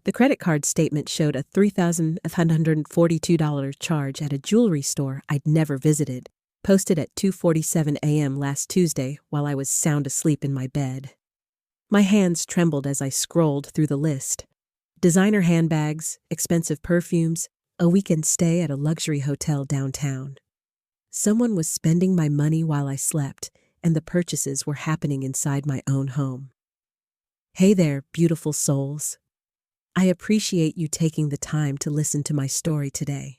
The credit card statement showed a $3,542 charge at a jewelry store I'd never visited, posted at 2:47 a.m. last Tuesday while I was sound asleep in my bed. My hands trembled as I scrolled through the list. Designer handbags, expensive perfumes, a weekend stay at a luxury hotel downtown. Someone was spending my money while I slept, and the purchases were happening inside my own home. Hey there, beautiful souls. I appreciate you taking the time to listen to my story today.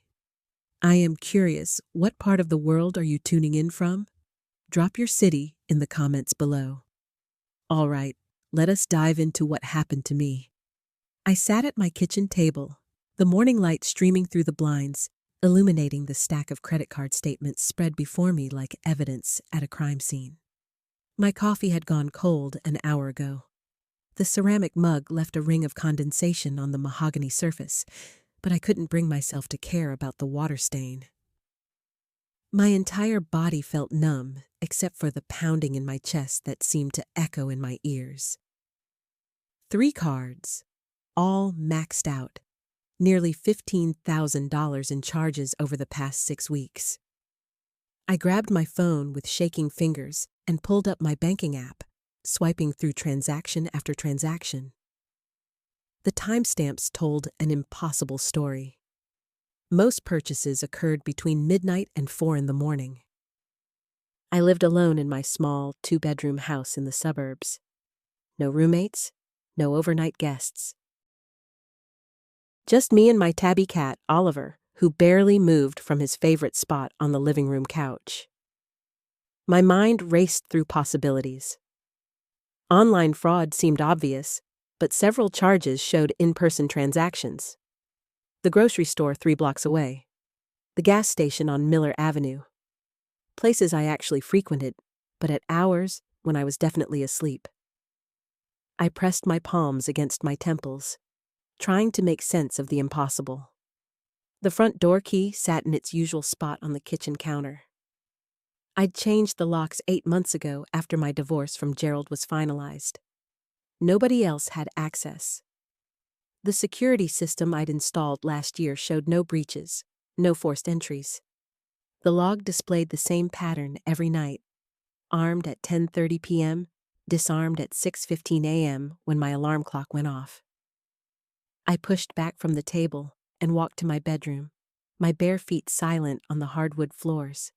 I am curious, what part of the world are you tuning in from? Drop your city in the comments below. All right, let us dive into what happened to me. I sat at my kitchen table, the morning light streaming through the blinds, illuminating the stack of credit card statements spread before me like evidence at a crime scene. My coffee had gone cold an hour ago. The ceramic mug left a ring of condensation on the mahogany surface, but I couldn't bring myself to care about the water stain. My entire body felt numb, except for the pounding in my chest that seemed to echo in my ears. 3 cards, all maxed out, nearly $15,000 in charges over the past 6 weeks. I grabbed my phone with shaking fingers and pulled up my banking app, swiping through transaction after transaction. The timestamps told an impossible story. Most purchases occurred between midnight and 4 in the morning. I lived alone in my small 2-bedroom house in the suburbs. No roommates, no overnight guests. Just me and my tabby cat, Oliver, who barely moved from his favorite spot on the living room couch. My mind raced through possibilities. Online fraud seemed obvious, but several charges showed in-person transactions. The grocery store 3 blocks away. The gas station on Miller Avenue. Places I actually frequented, but at hours when I was definitely asleep. I pressed my palms against my temples, trying to make sense of the impossible. The front door key sat in its usual spot on the kitchen counter. I'd changed the locks 8 months ago after my divorce from Gerald was finalized. Nobody else had access. The security system I'd installed last year showed no breaches, no forced entries. The log displayed the same pattern every night. Armed at 10:30 p.m., disarmed at 6:15 a.m. when my alarm clock went off. I pushed back from the table and walked to my bedroom, my bare feet silent on the hardwood floors.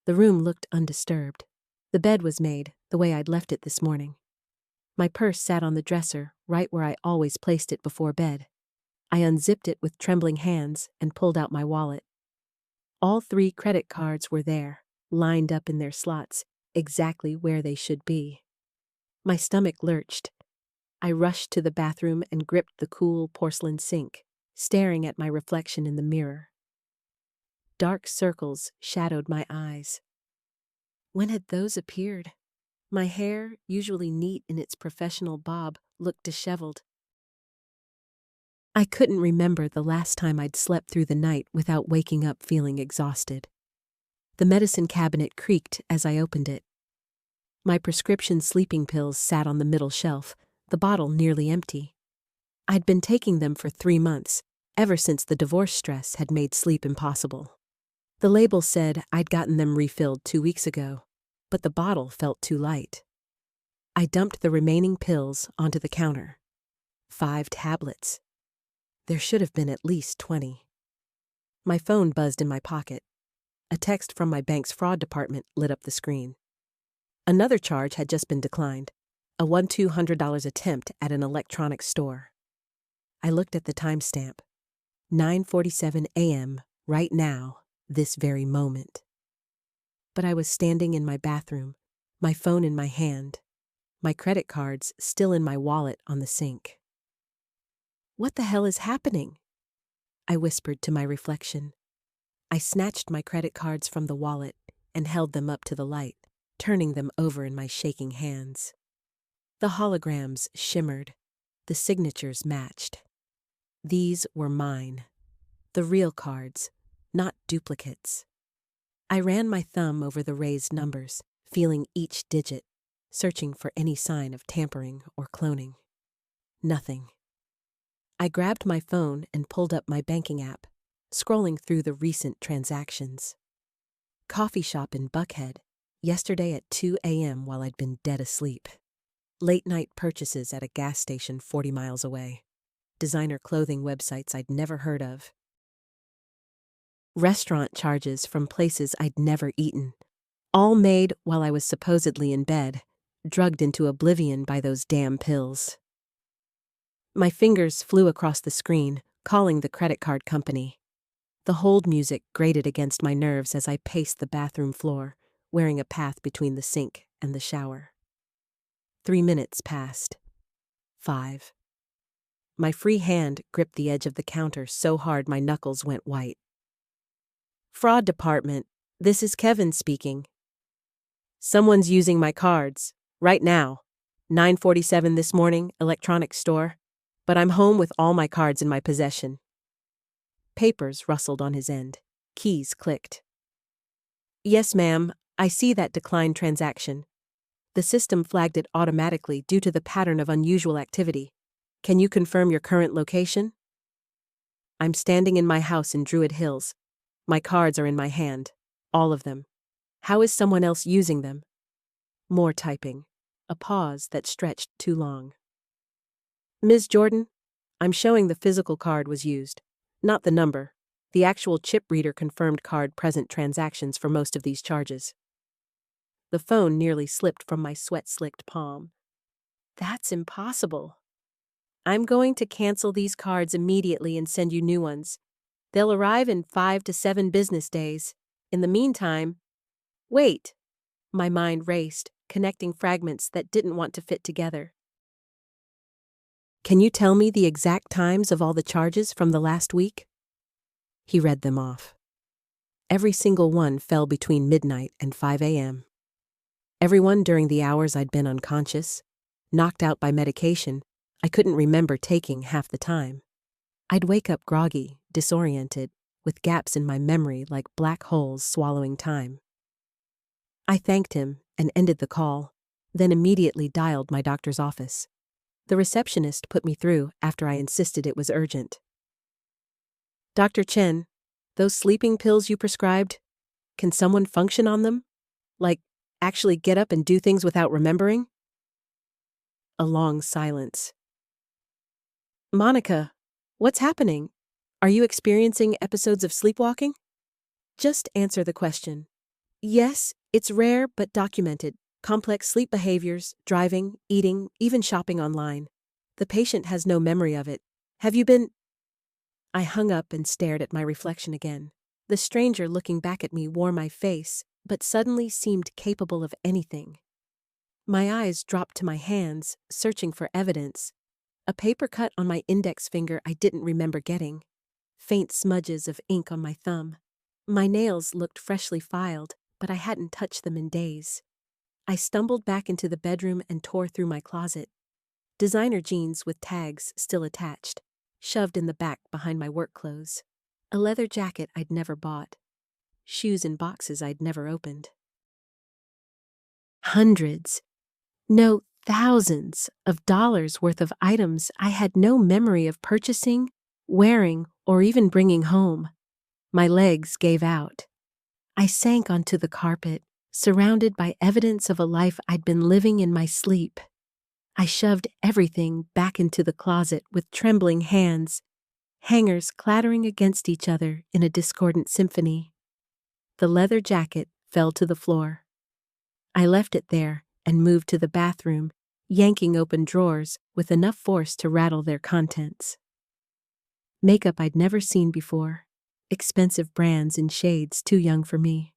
The room looked undisturbed. The bed was made the way I'd left it this morning. My purse sat on the dresser, right where I always placed it before bed. I unzipped it with trembling hands and pulled out my wallet. All 3 credit cards were there, lined up in their slots, exactly where they should be. My stomach lurched. I rushed to the bathroom and gripped the cool porcelain sink, staring at my reflection in the mirror. Dark circles shadowed my eyes. When had those appeared? My hair, usually neat in its professional bob, looked disheveled. I couldn't remember the last time I'd slept through the night without waking up feeling exhausted. The medicine cabinet creaked as I opened it. My prescription sleeping pills sat on the middle shelf, the bottle nearly empty. I'd been taking them for 3 months, ever since the divorce stress had made sleep impossible. The label said I'd gotten them refilled 2 weeks ago, but the bottle felt too light. I dumped the remaining pills onto the counter. 5 tablets. There should have been at least 20. My phone buzzed in my pocket. A text from my bank's fraud department lit up the screen. Another charge had just been declined, a $1,200 attempt at an electronics store. I looked at the timestamp. 9:47 a.m. right now, this very moment. But I was standing in my bathroom, my phone in my hand, my credit cards still in my wallet on the sink. What the hell is happening? I whispered to my reflection. I snatched my credit cards from the wallet and held them up to the light, turning them over in my shaking hands. The holograms shimmered. The signatures matched. These were mine. The real cards, not duplicates. I ran my thumb over the raised numbers, feeling each digit, searching for any sign of tampering or cloning. Nothing. I grabbed my phone and pulled up my banking app, scrolling through the recent transactions. Coffee shop in Buckhead, yesterday at 2 a.m. while I'd been dead asleep. Late night purchases at a gas station 40 miles away. Designer clothing websites I'd never heard of. Restaurant charges from places I'd never eaten. All made while I was supposedly in bed, drugged into oblivion by those damn pills. My fingers flew across the screen, calling the credit card company. The hold music grated against my nerves as I paced the bathroom floor, wearing a path between the sink and the shower. 3 minutes passed. 5. My free hand gripped the edge of the counter so hard my knuckles went white. Fraud department, this is Kevin speaking. Someone's using my cards, right now. 9:47 this morning, electronics store, but I'm home with all my cards in my possession. Papers rustled on his end. Keys clicked. Yes, ma'am, I see that declined transaction. The system flagged it automatically due to the pattern of unusual activity. Can you confirm your current location? I'm standing in my house in Druid Hills. My cards are in my hand. All of them. How is someone else using them? More typing. A pause that stretched too long. Ms. Jordan, I'm showing the physical card was used, not the number. The actual chip reader confirmed card present transactions for most of these charges. The phone nearly slipped from my sweat-slicked palm. That's impossible. I'm going to cancel these cards immediately and send you new ones. They'll arrive in 5 to 7 business days. In the meantime, wait. My mind raced, connecting fragments that didn't want to fit together. Can you tell me the exact times of all the charges from the last week? He read them off. Every single one fell between midnight and 5 a.m. Everyone during the hours I'd been unconscious, knocked out by medication I couldn't remember taking half the time. I'd wake up groggy, disoriented, with gaps in my memory like black holes swallowing time. I thanked him and ended the call, then immediately dialed my doctor's office. The receptionist put me through after I insisted it was urgent. Dr. Chen, those sleeping pills you prescribed, can someone function on them? Like, actually get up and do things without remembering? A long silence. Monica, what's happening? Are you experiencing episodes of sleepwalking? Just answer the question. Yes, it's rare but documented. Complex sleep behaviors, driving, eating, even shopping online. The patient has no memory of it. Have you been... I hung up and stared at my reflection again. The stranger looking back at me wore my face, but suddenly seemed capable of anything. My eyes dropped to my hands, searching for evidence. A paper cut on my index finger I didn't remember getting. Faint smudges of ink on my thumb. My nails looked freshly filed, but I hadn't touched them in days. I stumbled back into the bedroom and tore through my closet. Designer jeans with tags still attached, shoved in the back behind my work clothes. A leather jacket I'd never bought. Shoes in boxes I'd never opened. Hundreds, no, thousands of dollars worth of items I had no memory of purchasing, wearing, or even bringing home. My legs gave out. I sank onto the carpet, surrounded by evidence of a life I'd been living in my sleep. I shoved everything back into the closet with trembling hands, hangers clattering against each other in a discordant symphony. The leather jacket fell to the floor. I left it there and moved to the bathroom, yanking open drawers with enough force to rattle their contents. Makeup I'd never seen before, expensive brands in shades too young for me.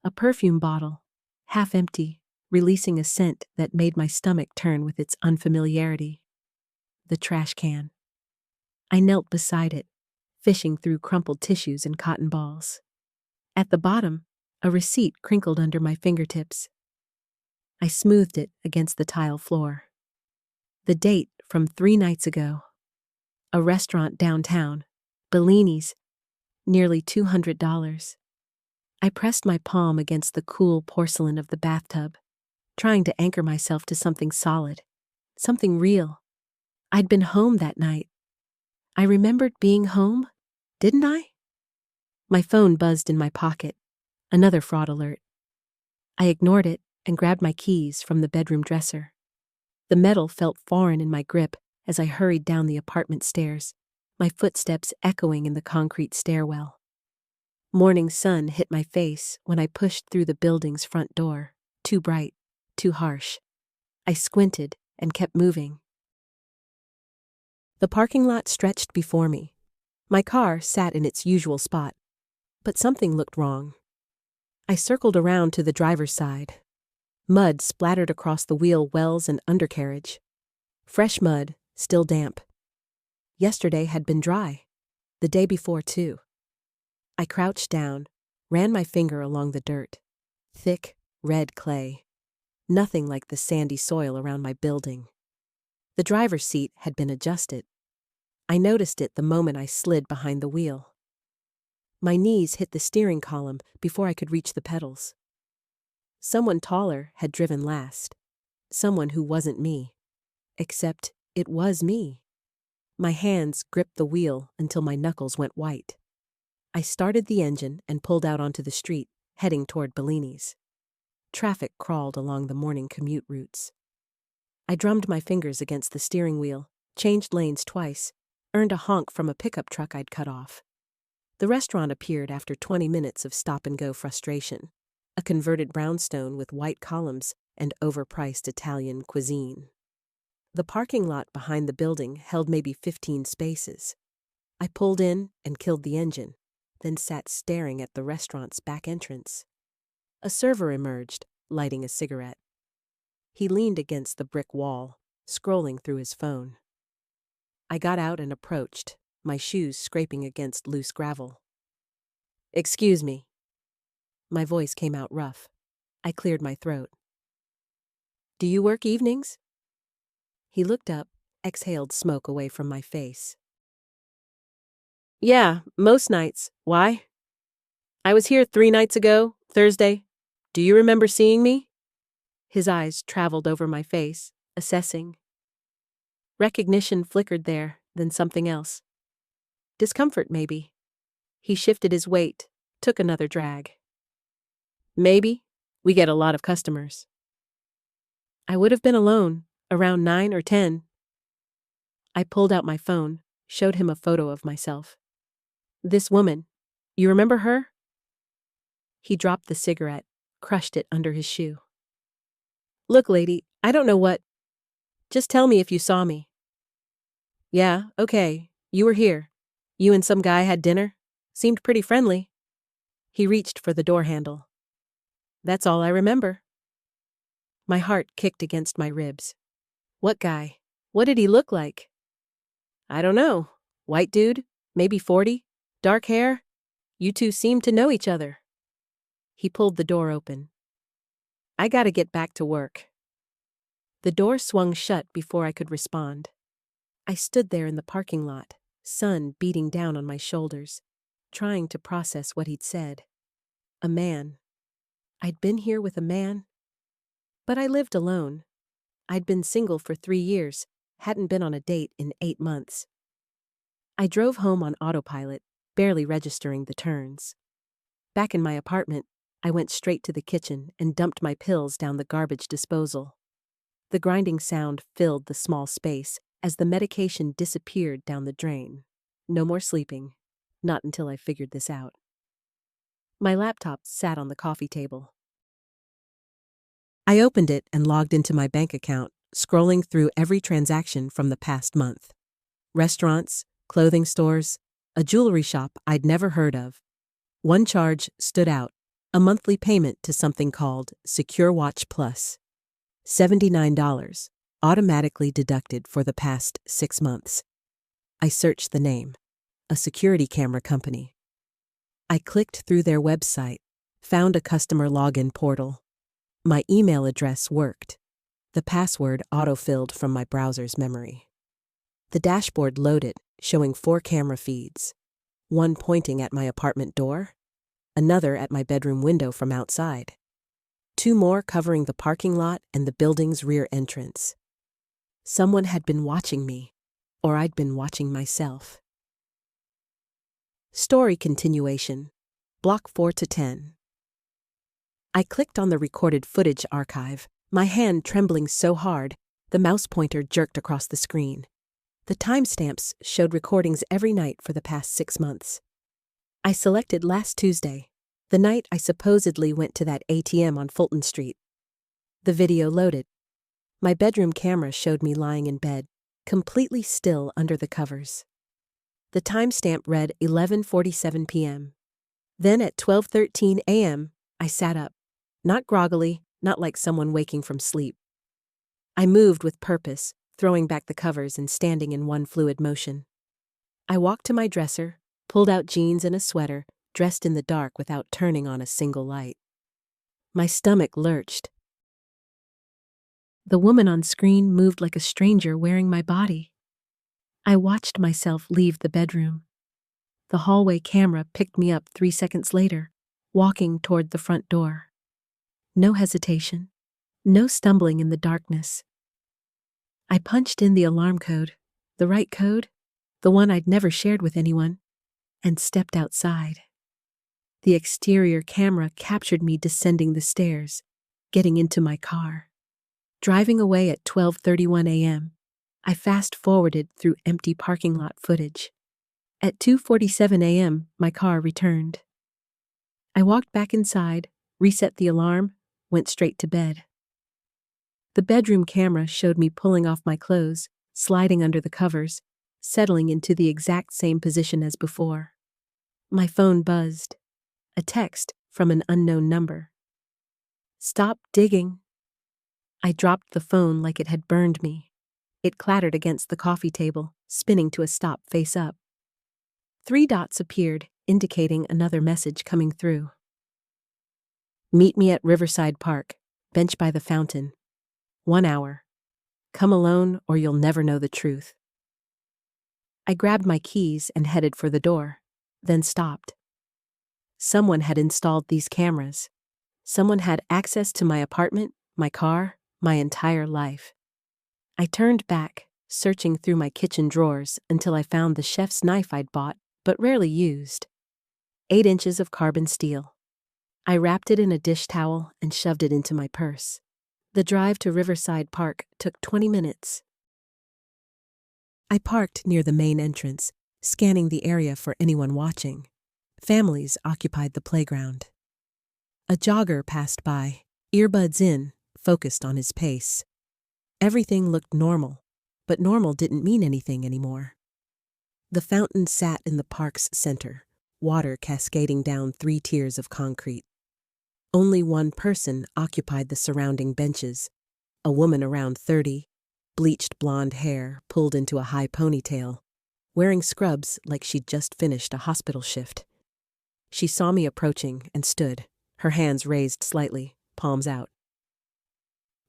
A perfume bottle, half empty, releasing a scent that made my stomach turn with its unfamiliarity. The trash can. I knelt beside it, fishing through crumpled tissues and cotton balls. At the bottom, a receipt crinkled under my fingertips. I smoothed it against the tile floor. The date from 3 nights ago. A restaurant downtown, Bellini's, nearly $200. I pressed my palm against the cool porcelain of the bathtub, trying to anchor myself to something solid, something real. I'd been home that night, I remembered being home, didn't I? My phone buzzed in my pocket. Another fraud alert. I ignored it and grabbed my keys from the bedroom dresser. The metal felt foreign in my grip as I hurried down the apartment stairs, my footsteps echoing in the concrete stairwell. Morning sun hit my face when I pushed through the building's front door, too bright, too harsh. I squinted and kept moving. The parking lot stretched before me. My car sat in its usual spot, but something looked wrong. I circled around to the driver's side. Mud splattered across the wheel wells and undercarriage. Fresh mud, still damp. Yesterday had been dry. The day before, too. I crouched down, ran my finger along the dirt. Thick, red clay. Nothing like the sandy soil around my building. The driver's seat had been adjusted. I noticed it the moment I slid behind the wheel. My knees hit the steering column before I could reach the pedals. Someone taller had driven last. Someone who wasn't me. Except it was me. My hands gripped the wheel until my knuckles went white. I started the engine and pulled out onto the street, heading toward Bellini's. Traffic crawled along the morning commute routes. I drummed my fingers against the steering wheel, changed lanes twice, earned a honk from a pickup truck I'd cut off. The restaurant appeared after 20 minutes of stop-and-go frustration, a converted brownstone with white columns and overpriced Italian cuisine. The parking lot behind the building held maybe 15 spaces. I pulled in and killed the engine, then sat staring at the restaurant's back entrance. A server emerged, lighting a cigarette. He leaned against the brick wall, scrolling through his phone. I got out and approached, my shoes scraping against loose gravel. "Excuse me." My voice came out rough. I cleared my throat. "Do you work evenings?" He looked up, exhaled smoke away from my face. "Yeah, most nights. Why?" "I was here 3 nights ago, Thursday. Do you remember seeing me?" His eyes traveled over my face, assessing. Recognition flickered there, then something else. Discomfort, maybe. He shifted his weight, took another drag. "Maybe. We get a lot of customers." I would have been alone, around 9 or 10. I pulled out my phone, showed him a photo of myself. "This woman, you remember her?" He dropped the cigarette, crushed it under his shoe. "Look, lady, I don't know what. Just tell me if you saw me." "Yeah, okay. You were here. You and some guy had dinner? Seemed pretty friendly." He reached for the door handle. "That's all I remember." My heart kicked against my ribs. What guy? What did he look like? "I don't know. White dude, maybe 40, dark hair. You two seemed to know each other." He pulled the door open. "I gotta get back to work." The door swung shut before I could respond. I stood there in the parking lot, sun beating down on my shoulders, trying to process what he'd said. A man. I'd been here with a man. But I lived alone. I'd been single for 3 years, hadn't been on a date in 8 months. I drove home on autopilot, barely registering the turns. Back in my apartment, I went straight to the kitchen and dumped my pills down the garbage disposal. The grinding sound filled the small space as the medication disappeared down the drain. No more sleeping. Not until I figured this out. My laptop sat on the coffee table. I opened it and logged into my bank account, scrolling through every transaction from the past month. Restaurants, clothing stores, a jewelry shop I'd never heard of. One charge stood out, a monthly payment to something called Secure Watch Plus. $79, automatically deducted for the past 6 months. I searched the name, a security camera company. I clicked through their website, found a customer login portal. My email address worked. The password autofilled from my browser's memory. The dashboard loaded, showing 4 camera feeds. One pointing at my apartment door, another at my bedroom window from outside. 2 more covering the parking lot and the building's rear entrance. Someone had been watching me, or I'd been watching myself. Story continuation. Block 4 to 10. I clicked on the recorded footage archive, my hand trembling so hard, the mouse pointer jerked across the screen. The timestamps showed recordings every night for the past 6 months. I selected last Tuesday, the night I supposedly went to that ATM on Fulton Street. The video loaded. My bedroom camera showed me lying in bed, completely still under the covers. The timestamp read 11:47 p.m. Then at 12:13 a.m., I sat up, not groggily, not like someone waking from sleep. I moved with purpose, throwing back the covers and standing in one fluid motion. I walked to my dresser, pulled out jeans and a sweater, dressed in the dark without turning on a single light. My stomach lurched. The woman on screen moved like a stranger wearing my body. I watched myself leave the bedroom. The hallway camera picked me up 3 seconds later, walking toward the front door. No hesitation, no stumbling in the darkness. I punched in the alarm code, the right code, the one I'd never shared with anyone, and stepped outside. The exterior camera captured me descending the stairs, getting into my car. Driving away at 12:31 a.m., I fast-forwarded through empty parking lot footage. At 2:47 a.m., my car returned. I walked back inside, reset the alarm, went straight to bed. The bedroom camera showed me pulling off my clothes, sliding under the covers, settling into the exact same position as before. My phone buzzed. A text from an unknown number. "Stop digging." I dropped the phone like it had burned me. It clattered against the coffee table, spinning to a stop face up. 3 dots appeared, indicating another message coming through. "Meet me at Riverside Park, bench by the fountain. 1 hour. Come alone or you'll never know the truth." I grabbed my keys and headed for the door, then stopped. Someone had installed these cameras. Someone had access to my apartment, my car, my entire life. I turned back, searching through my kitchen drawers until I found the chef's knife I'd bought, but rarely used. 8 inches of carbon steel. I wrapped it in a dish towel and shoved it into my purse. The drive to Riverside Park took 20 minutes. I parked near the main entrance, scanning the area for anyone watching. Families occupied the playground. A jogger passed by, earbuds in, focused on his pace. Everything looked normal, but normal didn't mean anything anymore. The fountain sat in the park's center, water cascading down 3 tiers of concrete. Only one person occupied the surrounding benches, a woman around 30, bleached blonde hair pulled into a high ponytail, wearing scrubs like she'd just finished a hospital shift. She saw me approaching and stood, her hands raised slightly, palms out.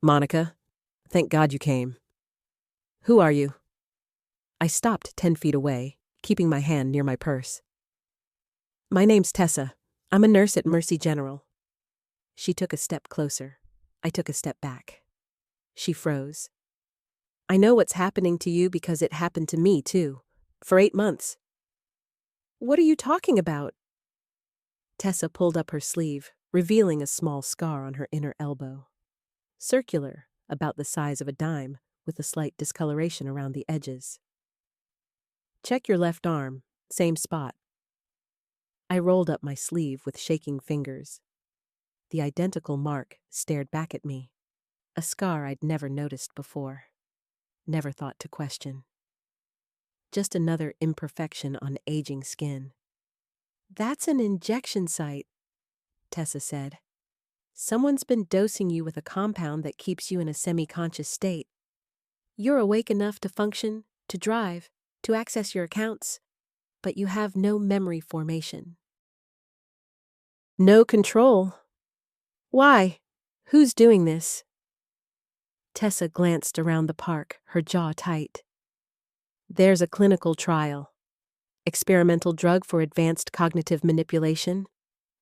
"Monica, thank God you came. Who are you?" I stopped 10 feet away, keeping my hand near my purse. "My name's Tessa. I'm a nurse at Mercy General." She took a step closer. I took a step back. She froze. "I know what's happening to you because it happened to me, too. For 8 months. "What are you talking about?" Tessa pulled up her sleeve, revealing a small scar on her inner elbow. Circular, about the size of a dime, with a slight discoloration around the edges. "Check your left arm, same spot." I rolled up my sleeve with shaking fingers. The identical mark stared back at me, a scar I'd never noticed before, never thought to question. Just another imperfection on aging skin. "That's an injection site," Tessa said. "Someone's been dosing you with a compound that keeps you in a semi-conscious state. You're awake enough to function, to drive, to access your accounts, but you have no memory formation." "No control. Why? Who's doing this?" Tessa glanced around the park, her jaw tight. "There's a clinical trial. Experimental drug for advanced cognitive manipulation.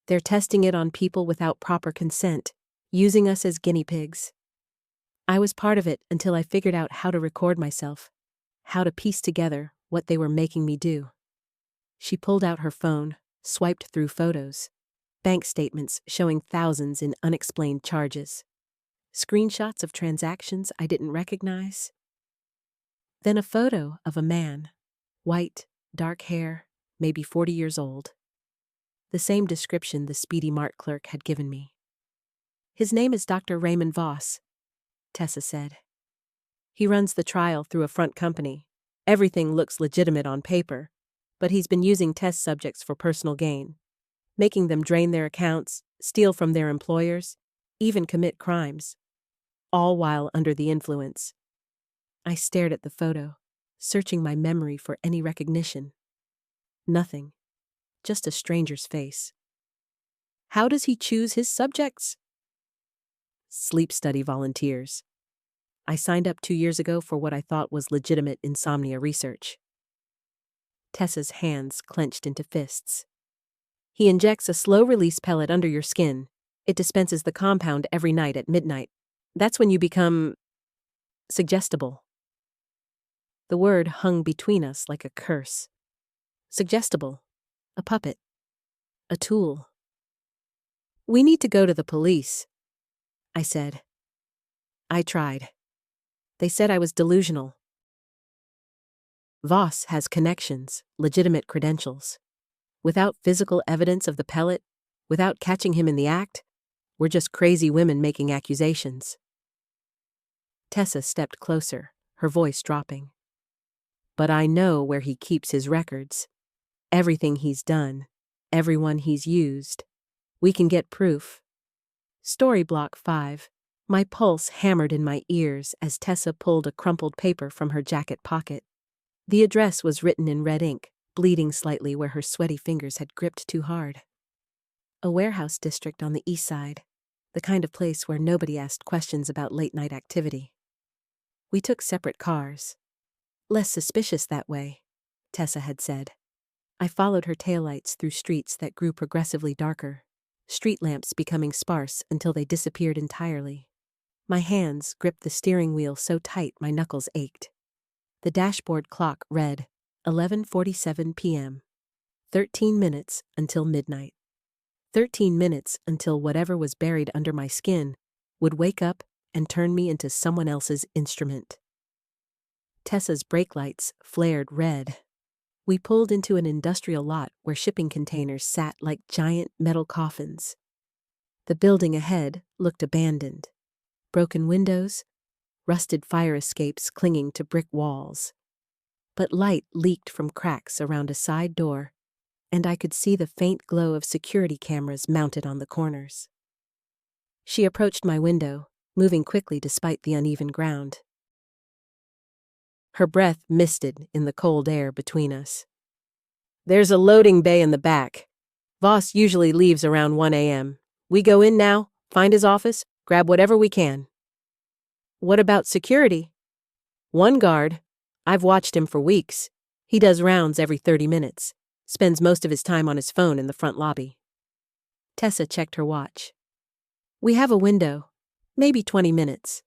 They're testing it on people without proper consent, using us as guinea pigs. I was part of it until I figured out how to record myself, how to piece together what they were making me do. She pulled out her phone, swiped through photos, bank statements showing thousands in unexplained charges, screenshots of transactions I didn't recognize. Then a photo of a man, white, dark hair, maybe 40 years old. The same description the Speedy Mart clerk had given me. His name is Dr. Raymond Voss, Tessa said. He runs the trial through a front company. Everything looks legitimate on paper, but he's been using test subjects for personal gain, making them drain their accounts, steal from their employers, even commit crimes, all while under the influence. I stared at the photo, searching my memory for any recognition. Nothing, just a stranger's face. How does he choose his subjects? Sleep study volunteers. I signed up 2 years ago for what I thought was legitimate insomnia research. Tessa's hands clenched into fists. He injects a slow-release pellet under your skin. It dispenses the compound every night at midnight. That's when you become suggestible. The word hung between us like a curse. Suggestible. A puppet. A tool. We need to go to the police, I said. I tried. They said I was delusional. Voss has connections, legitimate credentials. Without physical evidence of the pellet, without catching him in the act, we're just crazy women making accusations. Tessa stepped closer, her voice dropping. But I know where he keeps his records. Everything he's done, everyone he's used. We can get proof. Story block 5. My pulse hammered in my ears as Tessa pulled a crumpled paper from her jacket pocket. The address was written in red ink, bleeding slightly where her sweaty fingers had gripped too hard. A warehouse district on the east side, the kind of place where nobody asked questions about late-night activity. We took separate cars. Less suspicious that way, Tessa had said. I followed her taillights through streets that grew progressively darker, street lamps becoming sparse until they disappeared entirely. My hands gripped the steering wheel so tight my knuckles ached. The dashboard clock read 11:47 p.m. 13 minutes until midnight. 13 minutes until whatever was buried under my skin would wake up and turn me into someone else's instrument. Tessa's brake lights flared red. We pulled into an industrial lot where shipping containers sat like giant metal coffins. The building ahead looked abandoned. Broken windows, rusted fire escapes clinging to brick walls. But light leaked from cracks around a side door, and I could see the faint glow of security cameras mounted on the corners. She approached my window, moving quickly despite the uneven ground. Her breath misted in the cold air between us. There's a loading bay in the back. Voss usually leaves around 1 a.m. We go in now, find his office, grab whatever we can. What about security? One guard. I've watched him for weeks. He does rounds every 30 minutes. Spends most of his time on his phone in the front lobby. Tessa checked her watch. We have a window. Maybe 20 minutes.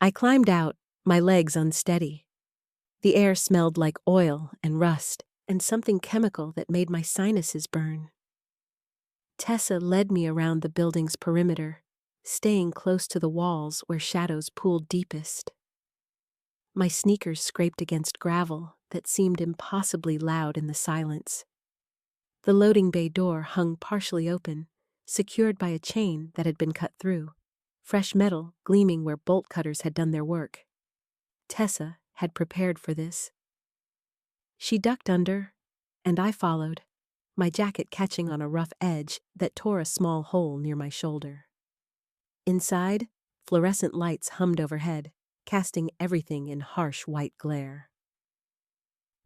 I climbed out, my legs unsteady. The air smelled like oil and rust and something chemical that made my sinuses burn. Tessa led me around the building's perimeter, staying close to the walls where shadows pooled deepest. My sneakers scraped against gravel that seemed impossibly loud in the silence. The loading bay door hung partially open, secured by a chain that had been cut through, fresh metal gleaming where bolt cutters had done their work. Tessa had prepared for this. She ducked under, and I followed, my jacket catching on a rough edge that tore a small hole near my shoulder. Inside, fluorescent lights hummed overhead, casting everything in harsh white glare.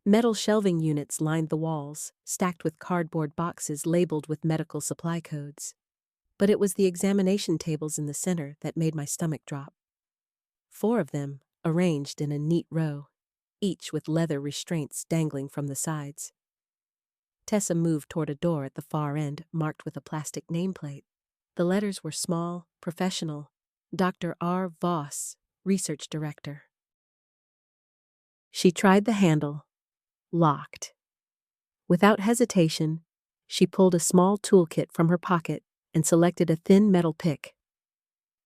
Metal shelving units lined the walls, stacked with cardboard boxes labeled with medical supply codes. But it was the examination tables in the center that made my stomach drop. 4 of them, arranged in a neat row, each with leather restraints dangling from the sides. Tessa moved toward a door at the far end marked with a plastic nameplate. The letters were small, professional. Dr. R. Voss, Research Director. She tried the handle. Locked. Without hesitation, she pulled a small toolkit from her pocket and selected a thin metal pick.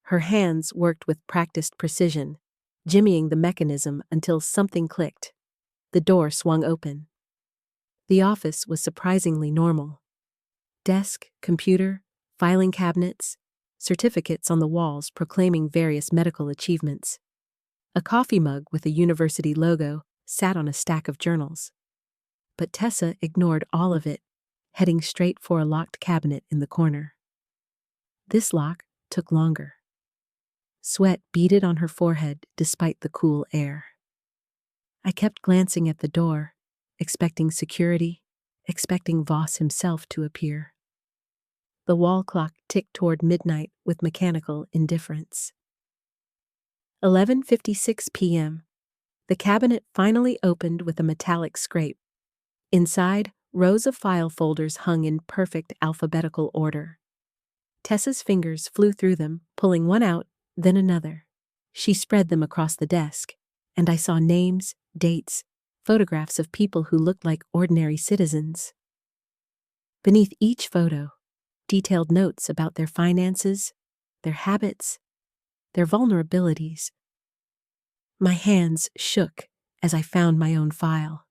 Her hands worked with practiced precision, jimmying the mechanism until something clicked. The door swung open. The office was surprisingly normal. Desk, computer, filing cabinets, certificates on the walls proclaiming various medical achievements. A coffee mug with a university logo sat on a stack of journals. But Tessa ignored all of it, heading straight for a locked cabinet in the corner. This lock took longer. Sweat beaded on her forehead despite the cool air. I kept glancing at the door, expecting security, expecting Voss himself to appear. The wall clock ticked toward midnight with mechanical indifference. 11:56 p.m. The cabinet finally opened with a metallic scrape. Inside, rows of file folders hung in perfect alphabetical order. Tessa's fingers flew through them, pulling one out, then another. She spread them across the desk, and I saw names, dates, photographs of people who looked like ordinary citizens. Beneath each photo, detailed notes about their finances, their habits, their vulnerabilities. My hands shook as I found my own file.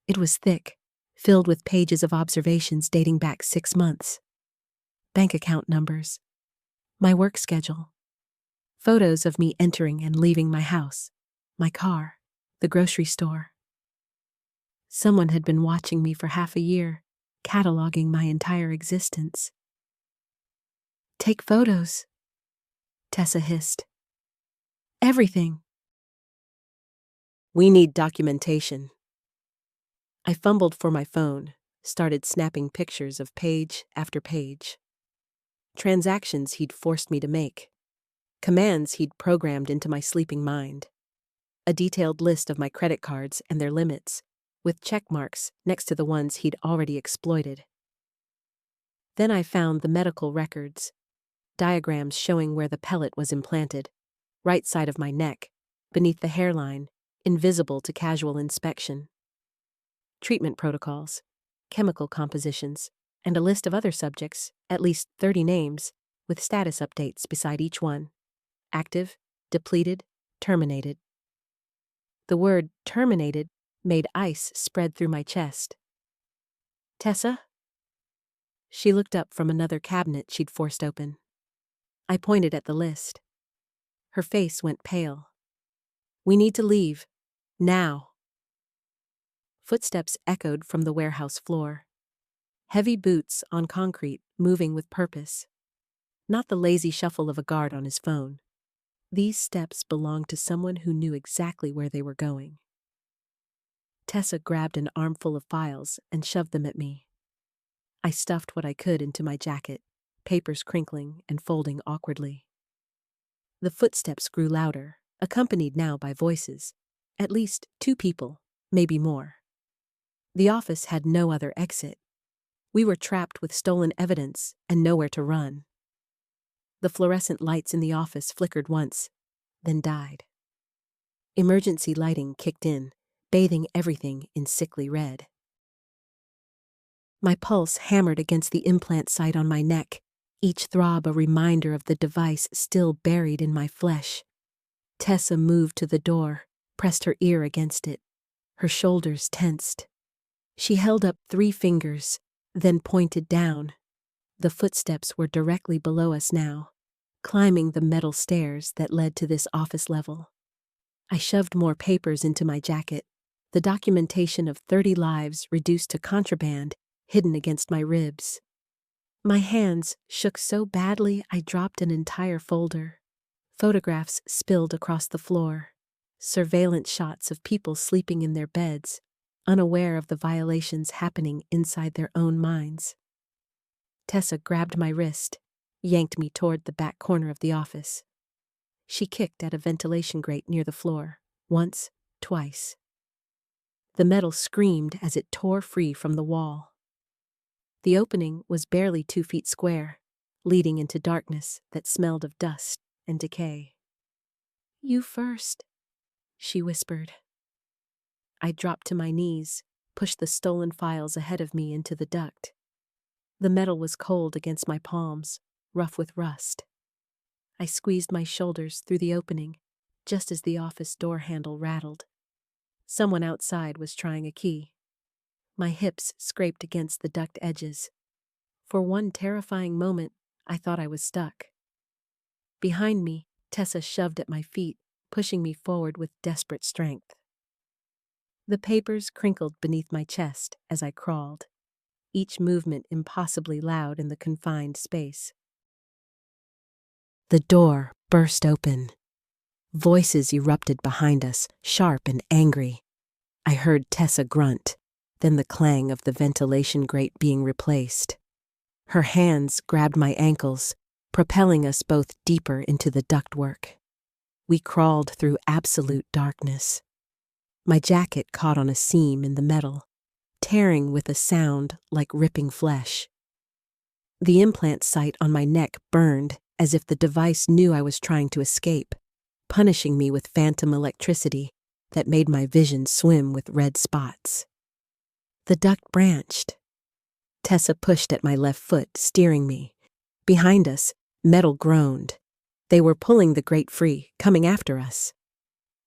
It was thick, filled with pages of observations dating back 6 months. Bank account numbers, my work schedule, photos of me entering and leaving my house, my car, the grocery store. Someone had been watching me for half a year, cataloging my entire existence. "Take photos," Tessa hissed. "Everything." "We need documentation." I fumbled for my phone, started snapping pictures of page after page. Transactions he'd forced me to make. Commands he'd programmed into my sleeping mind. A detailed list of my credit cards and their limits, with check marks next to the ones he'd already exploited. Then I found the medical records, diagrams showing where the pellet was implanted, right side of my neck, beneath the hairline, invisible to casual inspection. Treatment protocols, chemical compositions, and a list of other subjects, at least 30 names, with status updates beside each one. Active, depleted, terminated. The word terminated made ice spread through my chest. "Tessa?" She looked up from another cabinet she'd forced open. I pointed at the list. Her face went pale. "We need to leave. Now." Footsteps echoed from the warehouse floor. Heavy boots on concrete, moving with purpose. Not the lazy shuffle of a guard on his phone. These steps belonged to someone who knew exactly where they were going. Tessa grabbed an armful of files and shoved them at me. I stuffed what I could into my jacket, papers crinkling and folding awkwardly. The footsteps grew louder, accompanied now by voices. At least 2 people, maybe more. The office had no other exit. We were trapped with stolen evidence and nowhere to run. The fluorescent lights in the office flickered once, then died. Emergency lighting kicked in, bathing everything in sickly red. My pulse hammered against the implant site on my neck, each throb a reminder of the device still buried in my flesh. Tessa moved to the door, pressed her ear against it. Her shoulders tensed. She held up 3 fingers, then pointed down. The footsteps were directly below us now, climbing the metal stairs that led to this office level. I shoved more papers into my jacket, the documentation of 30 lives reduced to contraband, hidden against my ribs. My hands shook so badly I dropped an entire folder. Photographs spilled across the floor. Surveillance shots of people sleeping in their beds, unaware of the violations happening inside their own minds. Tessa grabbed my wrist, yanked me toward the back corner of the office. She kicked at a ventilation grate near the floor, once, twice. The metal screamed as it tore free from the wall. The opening was barely 2 feet square, leading into darkness that smelled of dust and decay. "You first," she whispered. I dropped to my knees, pushed the stolen files ahead of me into the duct. The metal was cold against my palms, rough with rust. I squeezed my shoulders through the opening, just as the office door handle rattled. Someone outside was trying a key. My hips scraped against the duct edges. For one terrifying moment, I thought I was stuck. Behind me, Tessa shoved at my feet, pushing me forward with desperate strength. The papers crinkled beneath my chest as I crawled, each movement impossibly loud in the confined space. The door burst open. Voices erupted behind us, sharp and angry. I heard Tessa grunt, then the clang of the ventilation grate being replaced. Her hands grabbed my ankles, propelling us both deeper into the ductwork. We crawled through absolute darkness. My jacket caught on a seam in the metal, tearing with a sound like ripping flesh. The implant site on my neck burned as if the device knew I was trying to escape, punishing me with phantom electricity that made my vision swim with red spots. The duct branched. Tessa pushed at my left foot, steering me. Behind us, metal groaned. They were pulling the grate free, coming after us.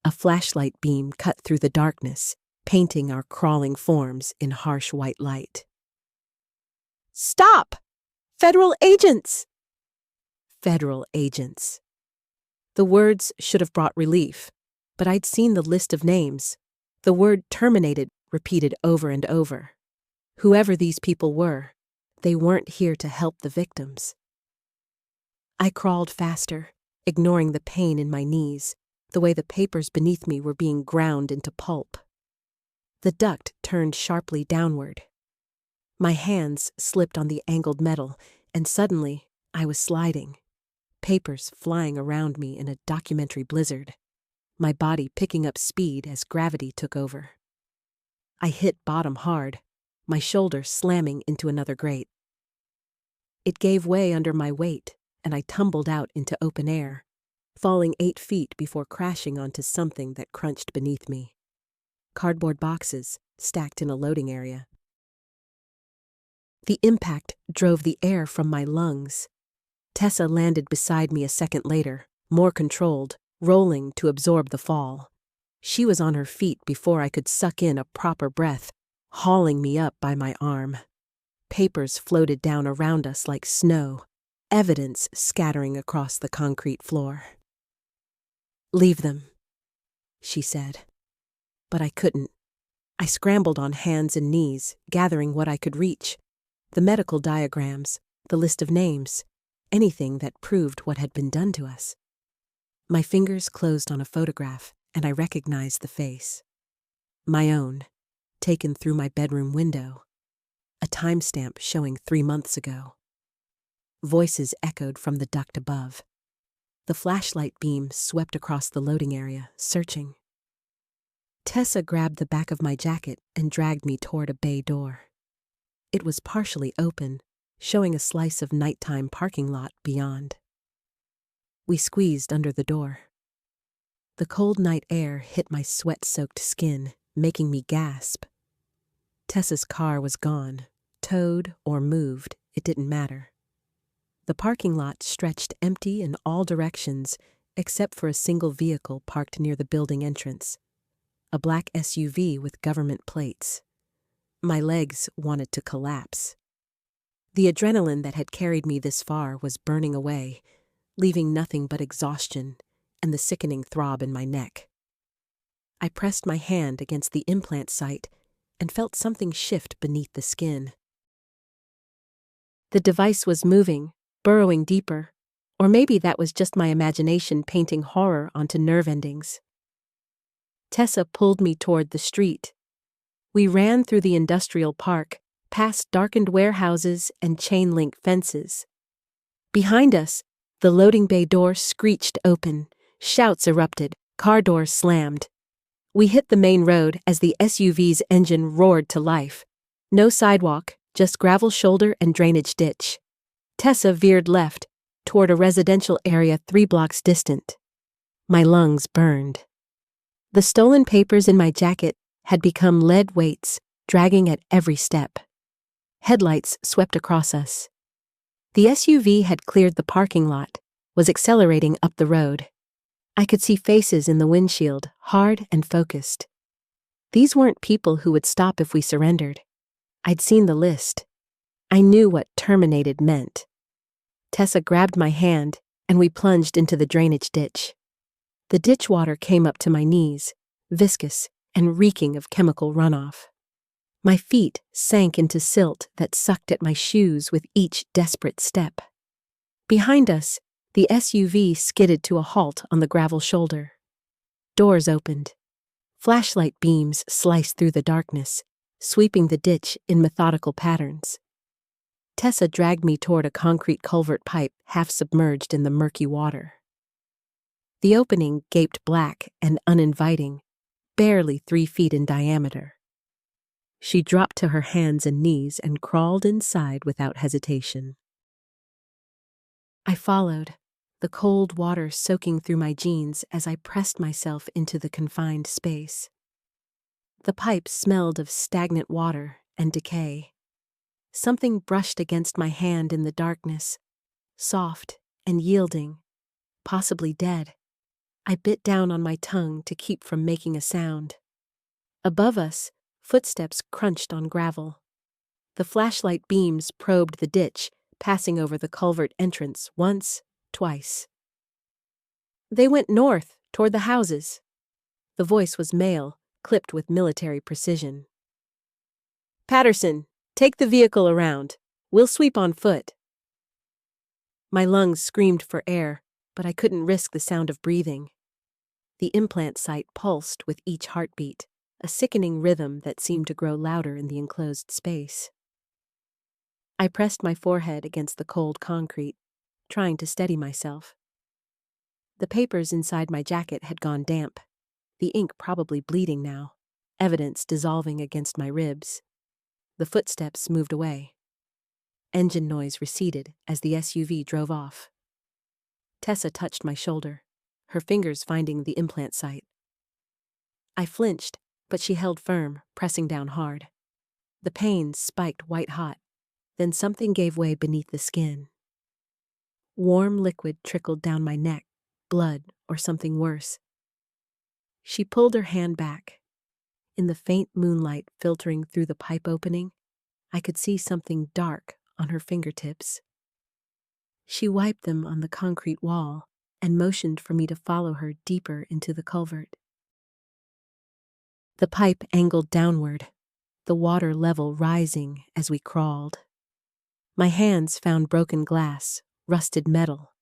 A flashlight beam cut through the darkness, painting our crawling forms in harsh white light. "Stop! Federal agents!" Federal agents. The words should have brought relief, but I'd seen the list of names. The word terminated repeated over and over. Whoever these people were, they weren't here to help the victims. I crawled faster, ignoring the pain in my knees, the way the papers beneath me were being ground into pulp. The duct turned sharply downward. My hands slipped on the angled metal, and suddenly I was sliding, papers flying around me in a documentary blizzard, my body picking up speed as gravity took over. I hit bottom hard, my shoulder slamming into another grate. It gave way under my weight, and I tumbled out into open air, falling 8 feet before crashing onto something that crunched beneath me. Cardboard boxes stacked in a loading area. The impact drove the air from my lungs. Tessa landed beside me a second later, more controlled, rolling to absorb the fall. She was on her feet before I could suck in a proper breath, hauling me up by my arm. Papers floated down around us like snow, evidence scattering across the concrete floor. "Leave them," she said. But I couldn't. I scrambled on hands and knees, gathering what I could reach. The medical diagrams, the list of names, anything that proved what had been done to us. My fingers closed on a photograph, and I recognized the face. My own, taken through my bedroom window. A timestamp showing 3 months ago. Voices echoed from the duct above. The flashlight beam swept across the loading area, searching. Tessa grabbed the back of my jacket and dragged me toward a bay door. It was partially open, showing a slice of nighttime parking lot beyond. We squeezed under the door. The cold night air hit my sweat-soaked skin, making me gasp. Tessa's car was gone, towed or moved, it didn't matter. The parking lot stretched empty in all directions except for a single vehicle parked near the building entrance, a black SUV with government plates. My legs wanted to collapse. The adrenaline that had carried me this far was burning away, leaving nothing but exhaustion and the sickening throb in my neck. I pressed my hand against the implant site and felt something shift beneath the skin. The device was moving, burrowing deeper, or maybe that was just my imagination painting horror onto nerve endings. Tessa pulled me toward the street. We ran through the industrial park, past darkened warehouses and chain-link fences. Behind us, the loading bay door screeched open, shouts erupted, car doors slammed. We hit the main road as the SUV's engine roared to life. No sidewalk, just gravel shoulder and drainage ditch. Tessa veered left, toward a residential area 3 blocks distant. My lungs burned. The stolen papers in my jacket had become lead weights, dragging at every step. Headlights swept across us. The SUV had cleared the parking lot, was accelerating up the road. I could see faces in the windshield, hard and focused. These weren't people who would stop if we surrendered. I'd seen the list. I knew what terminated meant. Tessa grabbed my hand, and we plunged into the drainage ditch. The ditch water came up to my knees, viscous and reeking of chemical runoff. My feet sank into silt that sucked at my shoes with each desperate step. Behind us, the SUV skidded to a halt on the gravel shoulder. Doors opened. Flashlight beams sliced through the darkness, sweeping the ditch in methodical patterns. Tessa dragged me toward a concrete culvert pipe half submerged in the murky water. The opening gaped black and uninviting, barely 3 feet in diameter. She dropped to her hands and knees and crawled inside without hesitation. I followed, the cold water soaking through my jeans as I pressed myself into the confined space. The pipe smelled of stagnant water and decay. Something brushed against my hand in the darkness, soft and yielding, possibly dead. I bit down on my tongue to keep from making a sound. Above us, footsteps crunched on gravel. The flashlight beams probed the ditch, passing over the culvert entrance once, twice. They went north, toward the houses. The voice was male, clipped with military precision. Patterson, take the vehicle around. We'll sweep on foot. My lungs screamed for air, but I couldn't risk the sound of breathing. The implant site pulsed with each heartbeat, a sickening rhythm that seemed to grow louder in the enclosed space. I pressed my forehead against the cold concrete, trying to steady myself. The papers inside my jacket had gone damp, the ink probably bleeding now, evidence dissolving against my ribs. The footsteps moved away. Engine noise receded as the SUV drove off. Tessa touched my shoulder, her fingers finding the implant site. I flinched, but she held firm, pressing down hard. The pain spiked white-hot, then something gave way beneath the skin. Warm liquid trickled down my neck, blood or something worse. She pulled her hand back. In the faint moonlight filtering through the pipe opening, I could see something dark on her fingertips. She wiped them on the concrete wall and motioned for me to follow her deeper into the culvert. The pipe angled downward, the water level rising as we crawled. My hands found broken glass, rusted metal,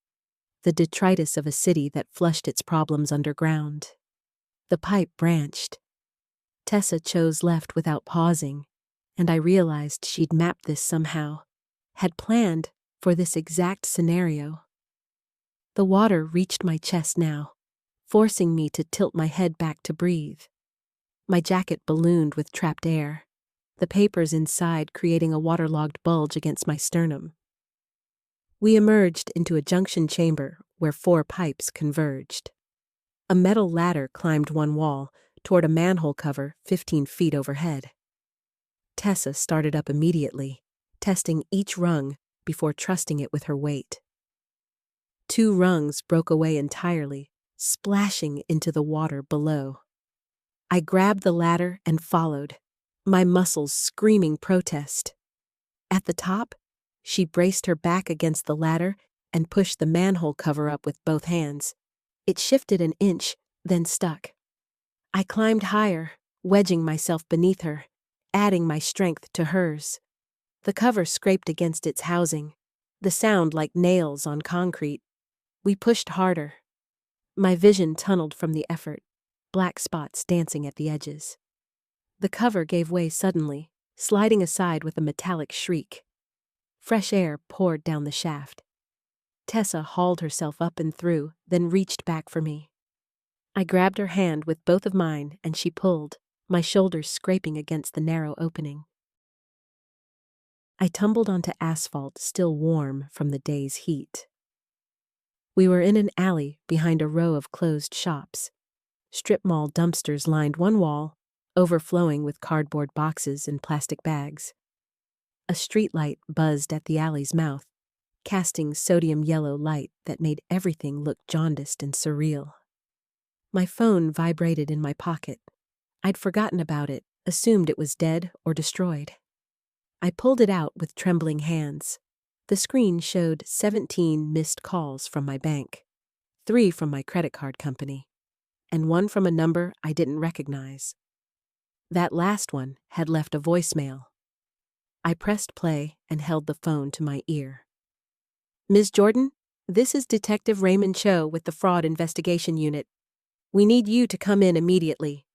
the detritus of a city that flushed its problems underground. The pipe branched. Tessa chose left without pausing, and I realized she'd mapped this somehow, had planned for this exact scenario. The water reached my chest now, forcing me to tilt my head back to breathe. My jacket ballooned with trapped air, the papers inside creating a waterlogged bulge against my sternum. We emerged into a junction chamber where 4 pipes converged. A metal ladder climbed one wall toward a manhole cover 15 feet overhead. Tessa started up immediately, testing each rung before trusting it with her weight. 2 rungs broke away entirely, splashing into the water below. I grabbed the ladder and followed, my muscles screaming protest. At the top, she braced her back against the ladder and pushed the manhole cover up with both hands. It shifted an inch, then stuck. I climbed higher, wedging myself beneath her, adding my strength to hers. The cover scraped against its housing, the sound like nails on concrete. We pushed harder. My vision tunneled from the effort, black spots dancing at the edges. The cover gave way suddenly, sliding aside with a metallic shriek. Fresh air poured down the shaft. Tessa hauled herself up and through, then reached back for me. I grabbed her hand with both of mine and she pulled, my shoulders scraping against the narrow opening. I tumbled onto asphalt still warm from the day's heat. We were in an alley behind a row of closed shops. Strip mall dumpsters lined one wall, overflowing with cardboard boxes and plastic bags. A streetlight buzzed at the alley's mouth, casting sodium yellow light that made everything look jaundiced and surreal. My phone vibrated in my pocket. I'd forgotten about it, assumed it was dead or destroyed. I pulled it out with trembling hands. The screen showed 17 missed calls from my bank, 3 from my credit card company, and 1 from a number I didn't recognize. That last one had left a voicemail. I pressed play and held the phone to my ear. "Ms. Jordan, this is Detective Raymond Cho with the Fraud Investigation Unit. We need you to come in immediately.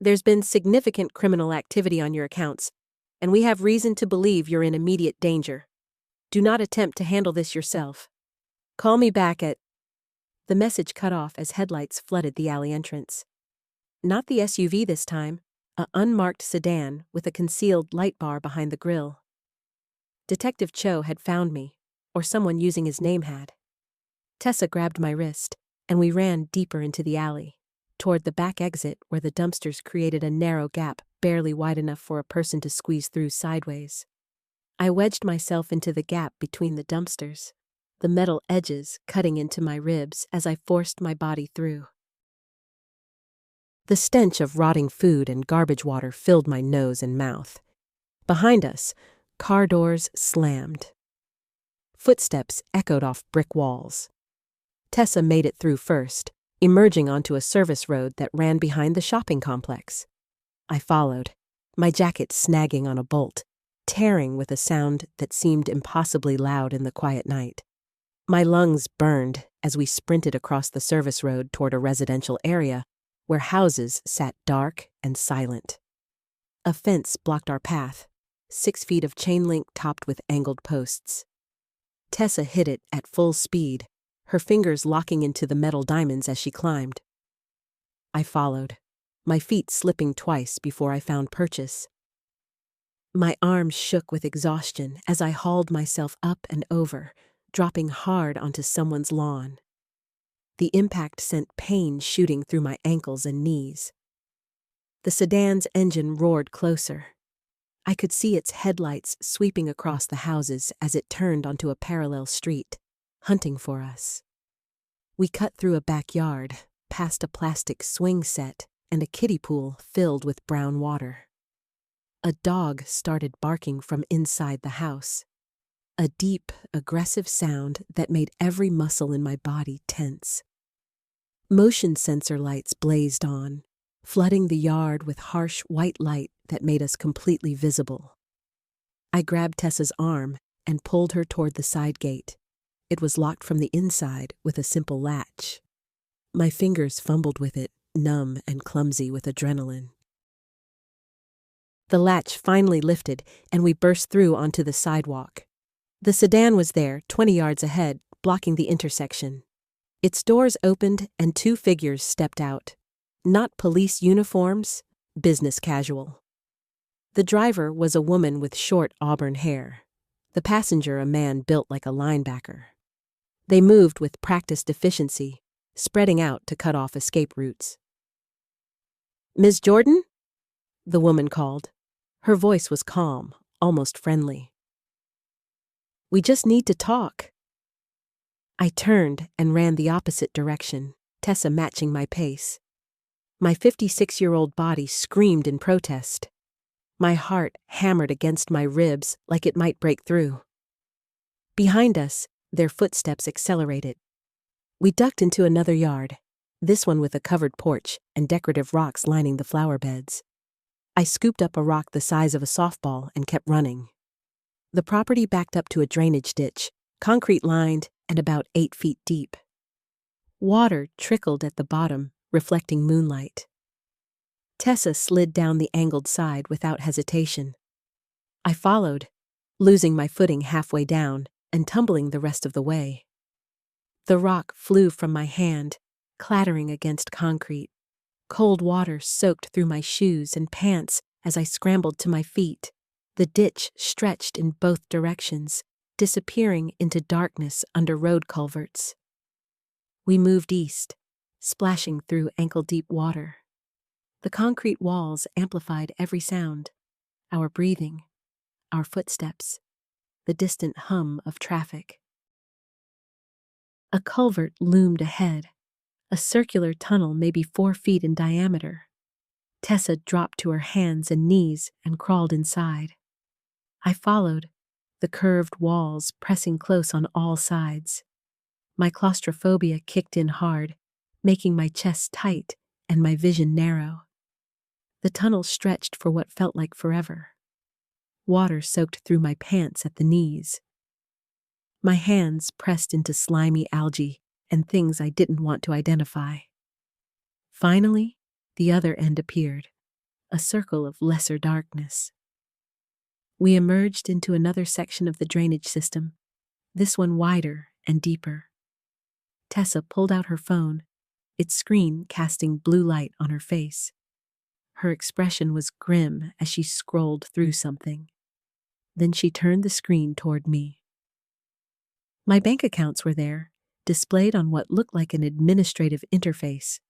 There's been significant criminal activity on your accounts, and we have reason to believe you're in immediate danger. Do not attempt to handle this yourself. Call me back at—" The message cut off as headlights flooded the alley entrance. Not the SUV this time, an unmarked sedan with a concealed light bar behind the grille. Detective Cho had found me, or someone using his name had. Tessa grabbed my wrist, and we ran deeper into the alley, toward the back exit where the dumpsters created a narrow gap barely wide enough for a person to squeeze through sideways. I wedged myself into the gap between the dumpsters, the metal edges cutting into my ribs as I forced my body through. The stench of rotting food and garbage water filled my nose and mouth. Behind us, car doors slammed. Footsteps echoed off brick walls. Tessa made it through first, emerging onto a service road that ran behind the shopping complex. I followed, my jacket snagging on a bolt, tearing with a sound that seemed impossibly loud in the quiet night. My lungs burned as we sprinted across the service road toward a residential area where houses sat dark and silent. A fence blocked our path, 6 feet of chain link topped with angled posts. Tessa hit it at full speed, her fingers locking into the metal diamonds as she climbed. I followed, my feet slipping twice before I found purchase. My arms shook with exhaustion as I hauled myself up and over, dropping hard onto someone's lawn. The impact sent pain shooting through my ankles and knees. The sedan's engine roared closer. I could see its headlights sweeping across the houses as it turned onto a parallel street, hunting for us. We cut through a backyard, past a plastic swing set and a kiddie pool filled with brown water. A dog started barking from inside the house. A deep, aggressive sound that made every muscle in my body tense. Motion sensor lights blazed on, flooding the yard with harsh white light that made us completely visible. I grabbed Tessa's arm and pulled her toward the side gate. It was locked from the inside with a simple latch. My fingers fumbled with it, numb and clumsy with adrenaline. The latch finally lifted, and we burst through onto the sidewalk. The sedan was there, 20 yards ahead, blocking the intersection. Its doors opened and 2 figures stepped out. Not police uniforms, business casual. The driver was a woman with short auburn hair. The passenger a man built like a linebacker. They moved with practiced efficiency, spreading out to cut off escape routes. "Ms. Jordan?" the woman called. Her voice was calm, almost friendly. "We just need to talk." I turned and ran the opposite direction, Tessa matching my pace. My 56-year-old body screamed in protest. My heart hammered against my ribs like it might break through. Behind us, their footsteps accelerated. We ducked into another yard, this one with a covered porch and decorative rocks lining the flower beds. I scooped up a rock the size of a softball and kept running. The property backed up to a drainage ditch, concrete-lined and about 8 feet deep. Water trickled at the bottom, reflecting moonlight. Tessa slid down the angled side without hesitation. I followed, losing my footing halfway down and tumbling the rest of the way. The rock flew from my hand, clattering against concrete. Cold water soaked through my shoes and pants as I scrambled to my feet. The ditch stretched in both directions, disappearing into darkness under road culverts. We moved east, splashing through ankle-deep water. The concrete walls amplified every sound: our breathing, our footsteps, the distant hum of traffic. A culvert loomed ahead, a circular tunnel maybe 4 feet in diameter. Tessa dropped to her hands and knees and crawled inside. I followed, the curved walls pressing close on all sides. My claustrophobia kicked in hard, making my chest tight and my vision narrow. The tunnel stretched for what felt like forever. Water soaked through my pants at the knees. My hands pressed into slimy algae and things I didn't want to identify. Finally, the other end appeared, a circle of lesser darkness. We emerged into another section of the drainage system, this one wider and deeper. Tessa pulled out her phone, its screen casting blue light on her face. Her expression was grim as she scrolled through something. Then she turned the screen toward me. My bank accounts were there, displayed on what looked like an administrative interface.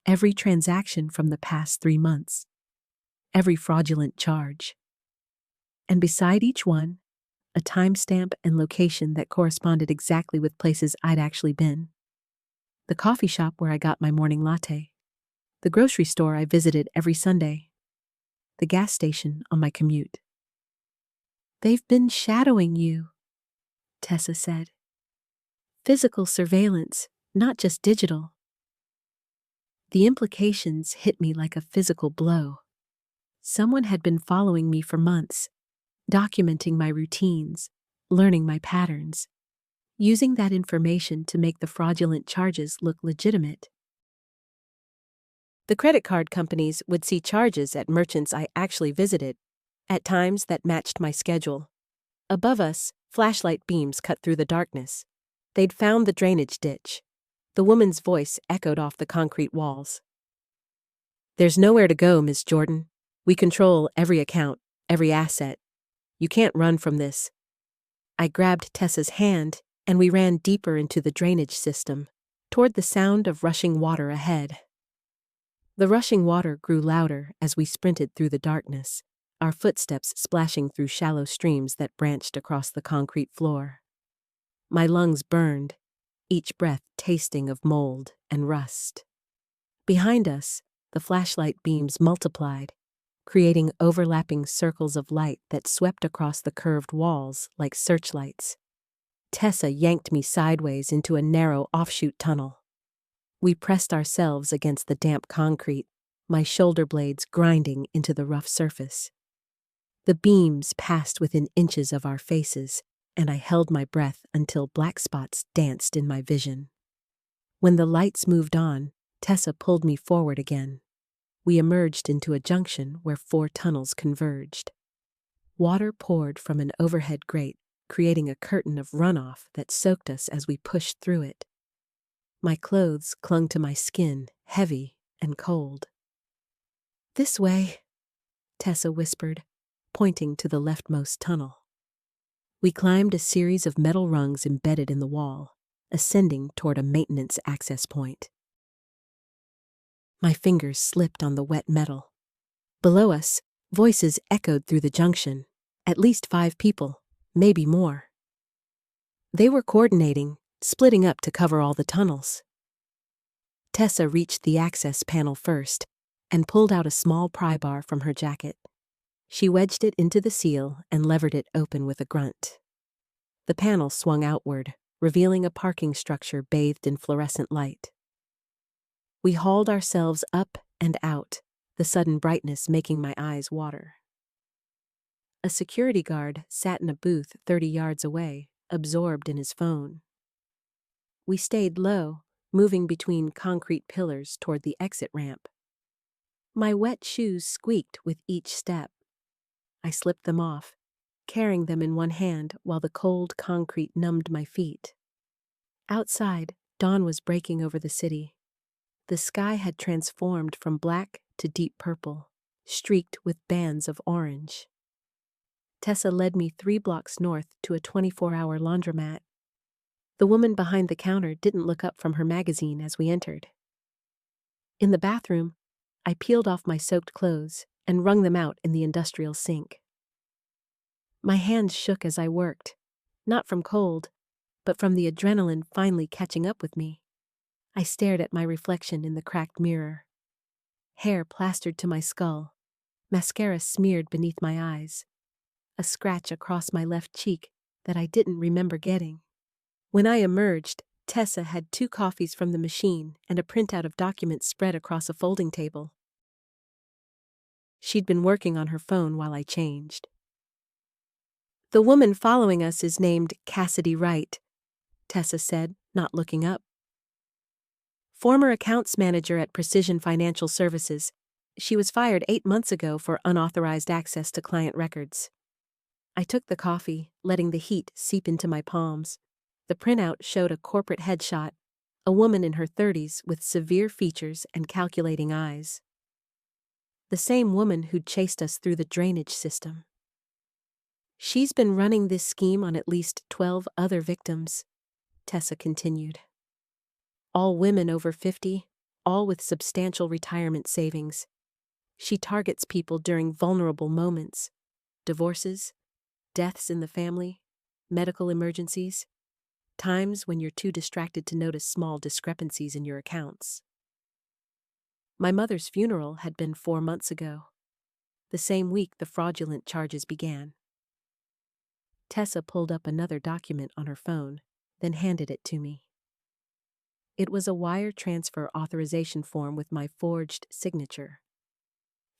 Every transaction from the past 3 months. Every fraudulent charge. And beside each one, a timestamp and location that corresponded exactly with places I'd actually been. The coffee shop where I got my morning latte. The grocery store I visited every Sunday. The gas station on my commute. "They've been shadowing you," Tessa said. "Physical surveillance, not just digital." The implications hit me like a physical blow. Someone had been following me for months, documenting my routines, learning my patterns, using that information to make the fraudulent charges look legitimate. The credit card companies would see charges at merchants I actually visited, at times that matched my schedule. Above us, flashlight beams cut through the darkness. They'd found the drainage ditch. The woman's voice echoed off the concrete walls. "There's nowhere to go, Miss Jordan. We control every account, every asset. You can't run from this." I grabbed Tessa's hand, and we ran deeper into the drainage system, toward the sound of rushing water ahead. The rushing water grew louder as we sprinted through the darkness, our footsteps splashing through shallow streams that branched across the concrete floor. My lungs burned, each breath tasting of mold and rust. Behind us, the flashlight beams multiplied, creating overlapping circles of light that swept across the curved walls like searchlights. Tessa yanked me sideways into a narrow offshoot tunnel. We pressed ourselves against the damp concrete, my shoulder blades grinding into the rough surface. The beams passed within inches of our faces, and I held my breath until black spots danced in my vision. When the lights moved on, Tessa pulled me forward again. We emerged into a junction where 4 tunnels converged. Water poured from an overhead grate, creating a curtain of runoff that soaked us as we pushed through it. My clothes clung to my skin, heavy and cold. "This way," Tessa whispered, pointing to the leftmost tunnel. We climbed a series of metal rungs embedded in the wall, ascending toward a maintenance access point. My fingers slipped on the wet metal. Below us, voices echoed through the junction, at least 5 people, maybe more. They were coordinating, splitting up to cover all the tunnels. Tessa reached the access panel first and pulled out a small pry bar from her jacket. She wedged it into the seal and levered it open with a grunt. The panel swung outward, revealing a parking structure bathed in fluorescent light. We hauled ourselves up and out, the sudden brightness making my eyes water. A security guard sat in a booth 30 yards away, absorbed in his phone. We stayed low, moving between concrete pillars toward the exit ramp. My wet shoes squeaked with each step. I slipped them off, carrying them in one hand while the cold concrete numbed my feet. Outside, dawn was breaking over the city. The sky had transformed from black to deep purple, streaked with bands of orange. Tessa led me 3 blocks north to a 24-hour laundromat. The woman behind the counter didn't look up from her magazine as we entered. In the bathroom, I peeled off my soaked clothes and wrung them out in the industrial sink. My hands shook as I worked, not from cold, but from the adrenaline finally catching up with me. I stared at my reflection in the cracked mirror. Hair plastered to my skull, mascara smeared beneath my eyes, a scratch across my left cheek that I didn't remember getting. When I emerged, Tessa had 2 coffees from the machine and a printout of documents spread across a folding table. She'd been working on her phone while I changed. "The woman following us is named Cassidy Wright," Tessa said, not looking up. "Former accounts manager at Precision Financial Services. She was fired 8 months ago for unauthorized access to client records." I took the coffee, letting the heat seep into my palms. The printout showed a corporate headshot, a woman in her 30s with severe features and calculating eyes. The same woman who'd chased us through the drainage system. "She's been running this scheme on at least 12 other victims," Tessa continued. "All women over 50, all with substantial retirement savings. She targets people during vulnerable moments: divorces, deaths in the family, medical emergencies, times when you're too distracted to notice small discrepancies in your accounts. My mother's funeral had been 4 months ago, the same week the fraudulent charges began." Tessa pulled up another document on her phone, then handed it to me. It was a wire transfer authorization form with my forged signature.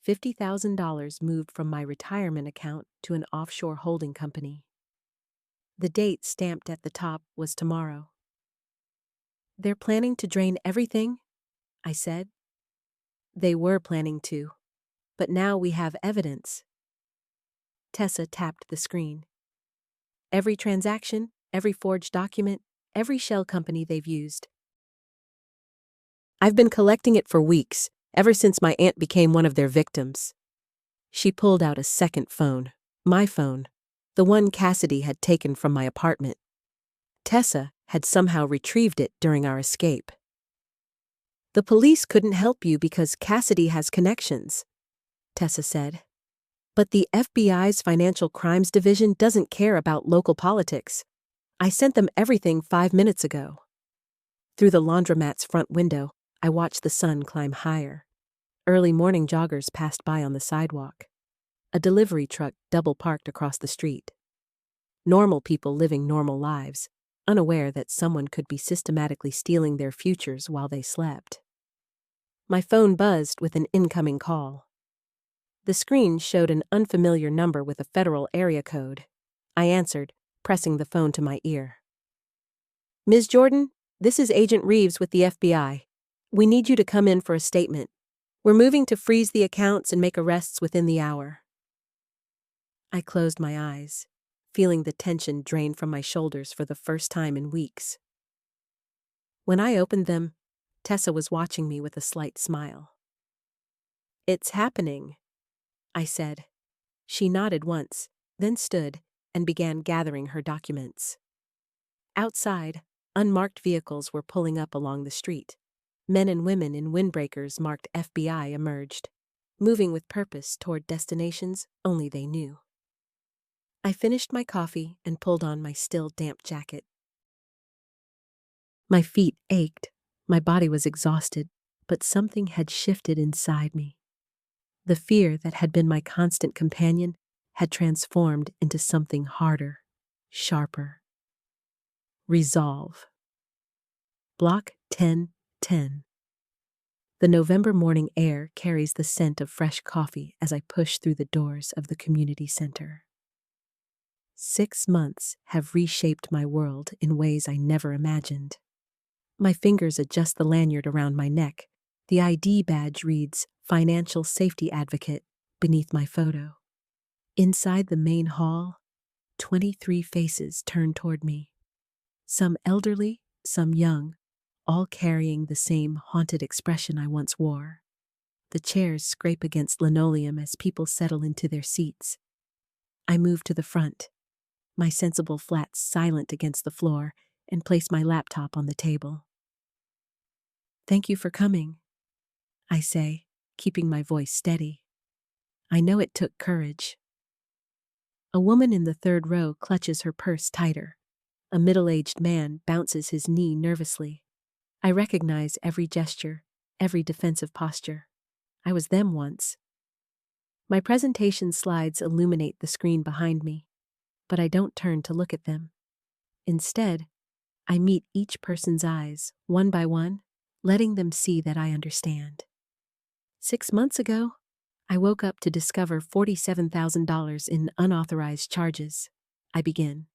$50,000 moved from my retirement account to an offshore holding company. The date stamped at the top was tomorrow. "They're planning to drain everything?" I said. "They were planning to, but now we have evidence." Tessa tapped the screen. "Every transaction, every forged document, every shell company they've used. I've been collecting it for weeks, ever since my aunt became one of their victims." She pulled out a second phone, my phone, the one Cassidy had taken from my apartment. Tessa had somehow retrieved it during our escape. "The police couldn't help you because Cassidy has connections," Tessa said. "But the FBI's Financial Crimes Division doesn't care about local politics. I sent them everything 5 minutes ago." Through the laundromat's front window, I watched the sun climb higher. Early morning joggers passed by on the sidewalk. A delivery truck double-parked across the street. Normal people living normal lives, unaware that someone could be systematically stealing their futures while they slept. My phone buzzed with an incoming call. The screen showed an unfamiliar number with a federal area code. I answered, pressing the phone to my ear. "Ms. Jordan, this is Agent Reeves with the FBI. We need you to come in for a statement. We're moving to freeze the accounts and make arrests within the hour." I closed my eyes, feeling the tension drain from my shoulders for the first time in weeks. When I opened them, Tessa was watching me with a slight smile. "It's happening," I said. She nodded once, then stood and began gathering her documents. Outside, unmarked vehicles were pulling up along the street. Men and women in windbreakers marked FBI emerged, moving with purpose toward destinations only they knew. I finished my coffee and pulled on my still damp jacket. My feet ached, my body was exhausted, but something had shifted inside me. The fear that had been my constant companion had transformed into something harder, sharper. Resolve. Block 1010. The November morning air carries the scent of fresh coffee as I push through the doors of the community center. 6 months have reshaped my world in ways I never imagined. My fingers adjust the lanyard around my neck. The ID badge reads "Financial Safety Advocate" beneath my photo. Inside the main hall, 23 faces turn toward me. Some elderly, some young, all carrying the same haunted expression I once wore. The chairs scrape against linoleum as people settle into their seats. I move to the front, my sensible flat silent against the floor, and place my laptop on the table. "Thank you for coming," I say, keeping my voice steady. I know it took courage. A woman in the third row clutches her purse tighter. A middle-aged man bounces his knee nervously. I recognize every gesture, every defensive posture. I was them once. My presentation slides illuminate the screen behind me, but I don't turn to look at them. Instead, I meet each person's eyes, one by one, letting them see that I understand. 6 months ago, I woke up to discover $47,000 in unauthorized charges. I begin.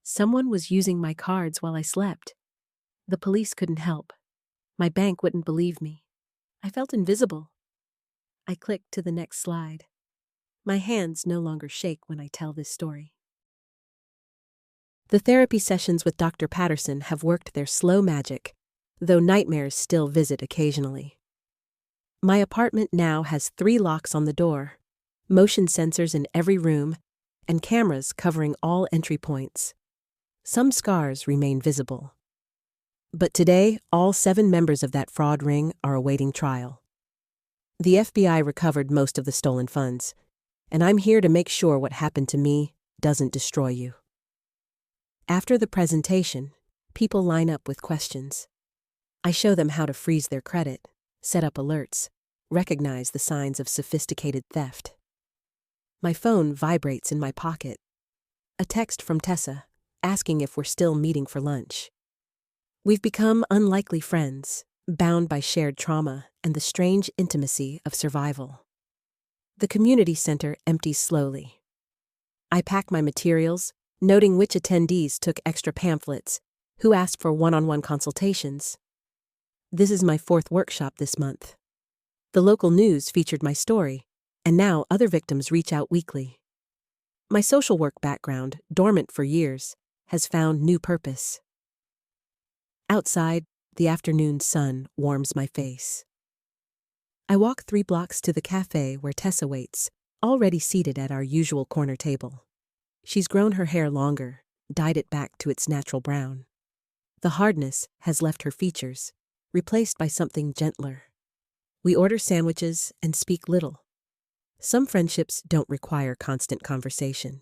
Someone was using my cards while I slept. The police couldn't help. My bank wouldn't believe me. I felt invisible. I click to the next slide. My hands no longer shake when I tell this story. The therapy sessions with Dr. Patterson have worked their slow magic, though nightmares still visit occasionally. My apartment now has 3 locks on the door, motion sensors in every room, and cameras covering all entry points. Some scars remain visible. But today, all 7 members of that fraud ring are awaiting trial. The FBI recovered most of the stolen funds, and I'm here to make sure what happened to me doesn't destroy you. After the presentation, people line up with questions. I show them how to freeze their credit, set up alerts, recognize the signs of sophisticated theft. My phone vibrates in my pocket. A text from Tessa, asking if we're still meeting for lunch. We've become unlikely friends, bound by shared trauma and the strange intimacy of survival. The community center empties slowly. I pack my materials, noting which attendees took extra pamphlets, who asked for one-on-one consultations. This is my 4th workshop this month. The local news featured my story, and now other victims reach out weekly. My social work background, dormant for years, has found new purpose. Outside, the afternoon sun warms my face. I walk 3 blocks to the cafe where Tessa waits, already seated at our usual corner table. She's grown her hair longer, dyed it back to its natural brown. The hardness has left her features, replaced by something gentler. We order sandwiches and speak little. Some friendships don't require constant conversation.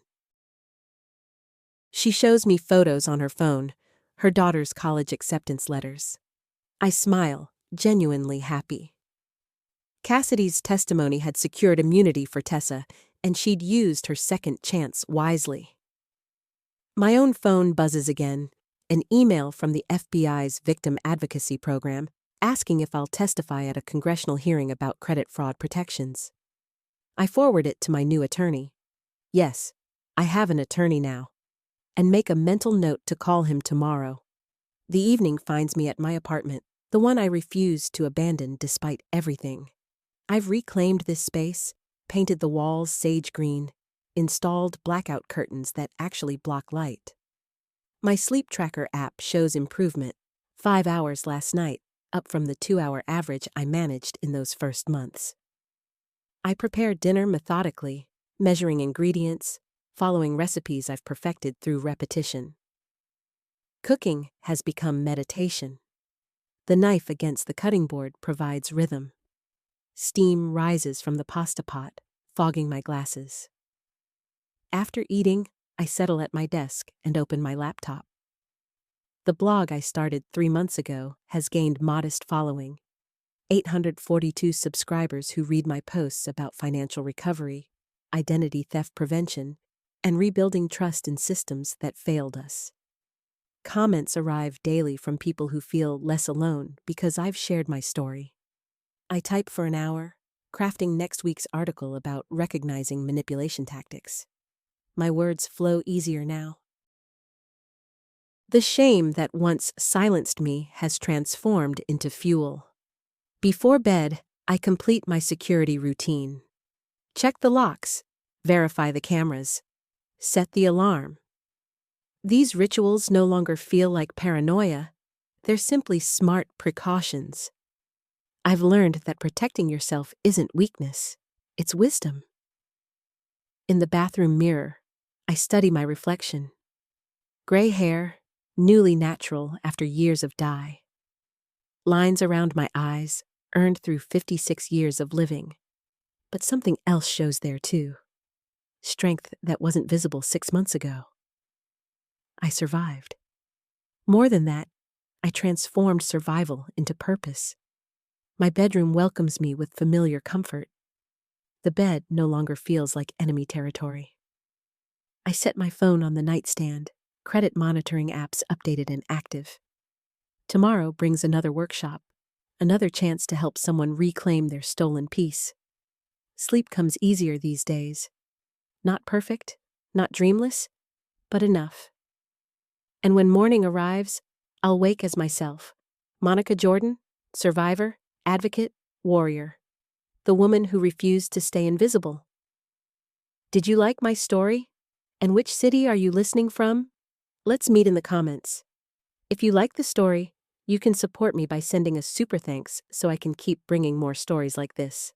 She shows me photos on her phone, her daughter's college acceptance letters. I smile, genuinely happy. Cassidy's testimony had secured immunity for Tessa, and she'd used her second chance wisely. My own phone buzzes again, an email from the FBI's Victim Advocacy Program asking if I'll testify at a congressional hearing about credit fraud protections. I forward it to my new attorney. Yes, I have an attorney now. And make a mental note to call him tomorrow. The evening finds me at my apartment, the one I refused to abandon despite everything. I've reclaimed this space, painted the walls sage green, installed blackout curtains that actually block light. My sleep tracker app shows improvement, 5 hours last night, up from the 2-hour average I managed in those first months. I prepare dinner methodically, measuring ingredients, following recipes I've perfected through repetition. Cooking has become meditation. The knife against the cutting board provides rhythm. Steam rises from the pasta pot, fogging my glasses. After eating, I settle at my desk and open my laptop. The blog I started 3 months ago has gained modest following. 842 subscribers who read my posts about financial recovery, identity theft prevention, and rebuilding trust in systems that failed us. Comments arrive daily from people who feel less alone because I've shared my story. I type for an hour, crafting next week's article about recognizing manipulation tactics. My words flow easier now. The shame that once silenced me has transformed into fuel. Before bed, I complete my security routine. Check the locks, verify the cameras, set the alarm. These rituals no longer feel like paranoia, they're simply smart precautions. I've learned that protecting yourself isn't weakness, it's wisdom. In the bathroom mirror, I study my reflection. Gray hair, newly natural after years of dye. Lines around my eyes, earned through 56 years of living. But something else shows there too. Strength that wasn't visible 6 months ago. I survived. More than that, I transformed survival into purpose. My bedroom welcomes me with familiar comfort. The bed no longer feels like enemy territory. I set my phone on the nightstand, credit monitoring apps updated and active. Tomorrow brings another workshop, another chance to help someone reclaim their stolen peace. Sleep comes easier these days. Not perfect, not dreamless, but enough. And when morning arrives, I'll wake as myself. Monica Jordan, survivor, advocate, warrior. The woman who refused to stay invisible. Did you like my story? And which city are you listening from? Let's meet in the comments. If you like the story, you can support me by sending a super thanks so I can keep bringing more stories like this.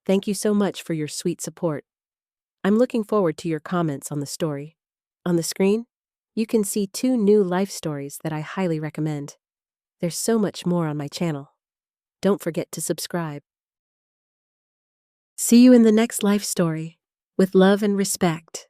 Thank you so much for your sweet support. I'm looking forward to your comments on the story. On the screen, you can see 2 new life stories that I highly recommend. There's so much more on my channel. Don't forget to subscribe. See you in the next life story, with love and respect.